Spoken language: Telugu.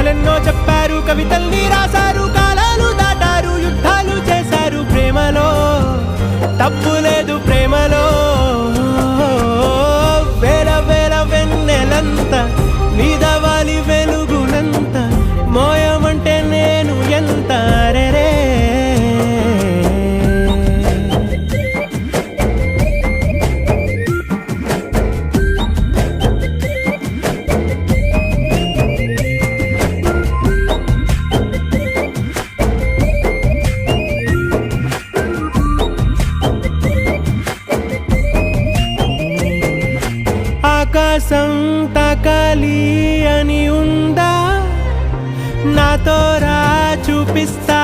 కథలెన్నో చెప్పారు, కవితల్ని రాశారు, కాలాలు దాటారు, యుద్ధాలు చేశారు. ప్రేమలో తప్పు లేదు, ప్రేమలో వేల వేల వెన్నెలంత నీదవాలి వెలుగునంత మోయమంటే నేను ఎంత రే. ఆకాశం తాకాలి అని ఉందా, నాతో రా చూపిస్తా